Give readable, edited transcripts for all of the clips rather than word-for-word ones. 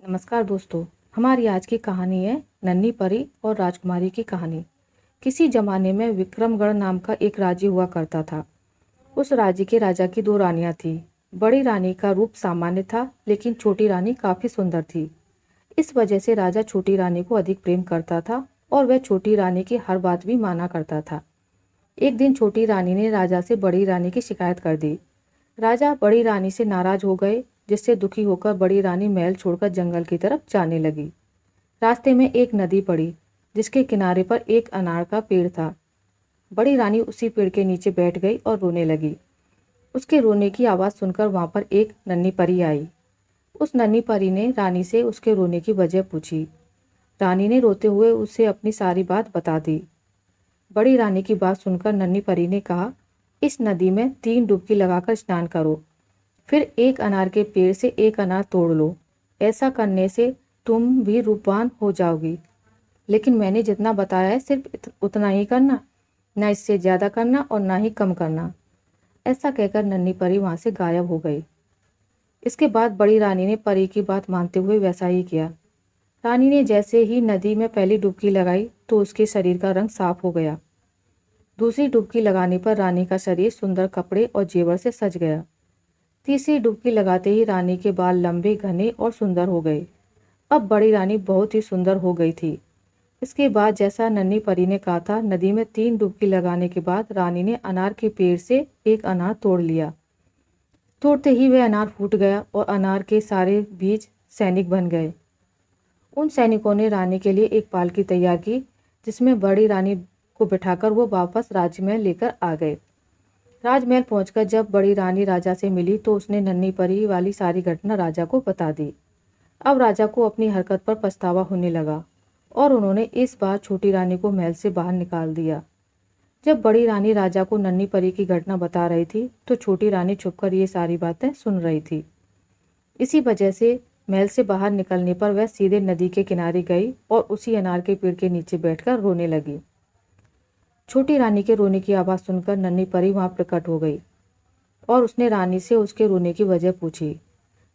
नमस्कार दोस्तों। हमारी आज की कहानी है नन्ही परी और राजकुमारी की कहानी। किसी जमाने में विक्रमगढ़ नाम का एक राज्य हुआ करता था। उस राज्य के राजा की दो रानियां थीं। बड़ी रानी का रूप सामान्य था, लेकिन छोटी रानी काफी सुंदर थी। इस वजह से राजा छोटी रानी को अधिक प्रेम करता था और वह छोटी रानी की हर बात भी माना करता था। एक दिन छोटी रानी ने राजा से बड़ी रानी की शिकायत कर दी। राजा बड़ी रानी से नाराज हो गए, जिससे दुखी होकर बड़ी रानी महल छोड़कर जंगल की तरफ जाने लगी। रास्ते में एक नदी पड़ी, जिसके किनारे पर एक अनार का पेड़ था। बड़ी रानी उसी पेड़ के नीचे बैठ गई और रोने लगी। उसके रोने की आवाज़ सुनकर वहां पर एक नन्ही परी आई। उस नन्ही परी ने रानी से उसके रोने की वजह पूछी। रानी ने रोते हुए उसे अपनी सारी बात बता दी। बड़ी रानी की बात सुनकर नन्ही परी ने कहा, इस नदी में 3 डुबकी लगाकर स्नान करो, फिर एक अनार के पेड़ से एक अनार तोड़ लो। ऐसा करने से तुम भी रूपवान हो जाओगी। लेकिन मैंने जितना बताया है सिर्फ उतना ही करना, ना इससे ज़्यादा करना और ना ही कम करना। ऐसा कहकर नन्ही परी वहाँ से गायब हो गई। इसके बाद बड़ी रानी ने परी की बात मानते हुए वैसा ही किया। रानी ने जैसे ही नदी में पहली डुबकी लगाई तो उसके शरीर का रंग साफ हो गया। दूसरी डुबकी लगाने पर रानी का शरीर सुंदर कपड़े और जेवर से सज गया। तीसरी डुबकी लगाते ही रानी के बाल लंबे, घने और सुंदर हो गए। अब बड़ी रानी बहुत ही सुंदर हो गई थी। इसके बाद जैसा नन्ही परी ने कहा था, नदी में 3 डुबकी लगाने के बाद रानी ने अनार के पेड़ से एक अनार तोड़ लिया। तोड़ते ही वह अनार फूट गया और अनार के सारे बीज सैनिक बन गए। उन सैनिकों ने रानी के लिए एक पालकी तैयार की, जिसमें बड़ी रानी को बिठाकर वो वापस राजमहल लेकर आ गए। राजमहल पहुंचकर जब बड़ी रानी राजा से मिली तो उसने नन्ही परी वाली सारी घटना राजा को बता दी। अब राजा को अपनी हरकत पर पछतावा होने लगा और उन्होंने इस बार छोटी रानी को महल से बाहर निकाल दिया। जब बड़ी रानी राजा को नन्ही परी की घटना बता रही थी तो छोटी रानी छुपकर ये सारी बातें सुन रही थी। इसी वजह से महल से बाहर निकलने पर वह सीधे नदी के किनारे गई और उसी अनार के पेड़ के नीचे बैठकर रोने लगी। छोटी रानी के रोने की आवाज़ सुनकर नन्ही परी वहां प्रकट हो गई और उसने रानी से उसके रोने की वजह पूछी।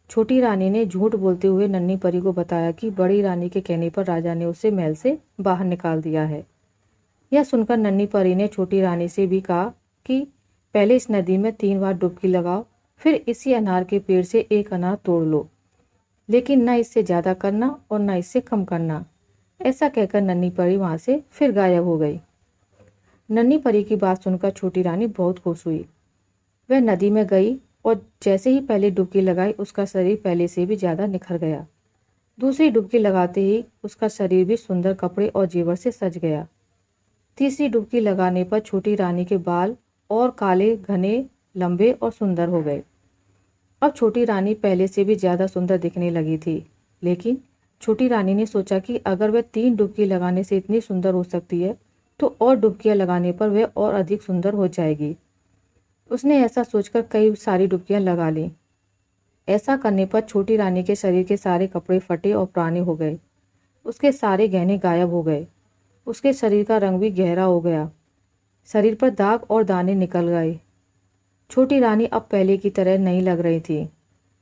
छोटी रानी ने झूठ बोलते हुए नन्ही परी को बताया कि बड़ी रानी के कहने पर राजा ने उसे महल से बाहर निकाल दिया है। यह सुनकर नन्ही परी ने छोटी रानी से भी कहा कि पहले इस नदी में 3 बार डुबकी लगाओ, फिर इसी अनार के पेड़ से एक अनार तोड़ लो, लेकिन न इससे ज़्यादा करना और न इससे कम करना। ऐसा कहकर नन्ही परी वहाँ से फिर गायब हो गई। नन्ही परी की बात सुनकर छोटी रानी बहुत खुश हुई। वह नदी में गई और जैसे ही पहली डुबकी लगाई उसका शरीर पहले से भी ज़्यादा निखर गया। दूसरी डुबकी लगाते ही उसका शरीर भी सुंदर कपड़े और जेवर से सज गया। तीसरी डुबकी लगाने पर छोटी रानी के बाल और काले, घने, लंबे और सुंदर हो गए। अब छोटी रानी पहले से भी ज़्यादा सुंदर दिखने लगी थी। लेकिन छोटी रानी ने सोचा कि अगर वह 3 डुबकी लगाने से इतनी सुंदर हो सकती है तो और डुबकियां लगाने पर वह और अधिक सुंदर हो जाएगी। उसने ऐसा सोचकर कई सारी डुबकियां लगा लीं। ऐसा करने पर छोटी रानी के शरीर के सारे कपड़े फटे और पुराने हो गए। उसके सारे गहने गायब हो गए। उसके शरीर का रंग भी गहरा हो गया। शरीर पर दाग और दाने निकल गए। छोटी रानी अब पहले की तरह नहीं लग रही थी।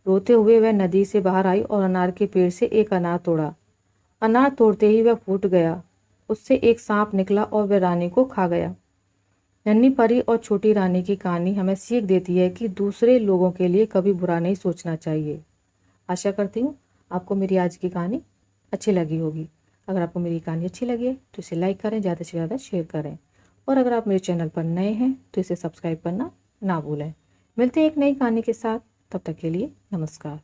रोते हुए वह नदी से बाहर आई और अनार के पेड़ से एक अनार तोड़ा। अनार तोड़ते ही वह फूट गया। उससे एक सांप निकला और वह रानी को खा गया। नन्ही परी और छोटी रानी की कहानी हमें सीख देती है कि दूसरे लोगों के लिए कभी बुरा नहीं सोचना चाहिए। आशा करती हूँ आपको मेरी आज की कहानी अच्छी लगी होगी। अगर आपको मेरी कहानी अच्छी लगी है तो इसे लाइक करें, ज़्यादा से ज़्यादा शेयर करें और अगर आप मेरे चैनल पर नए हैं तो इसे सब्सक्राइब करना ना भूलें। मिलते हैं एक नई कहानी के साथ, तब तक के लिए नमस्कार।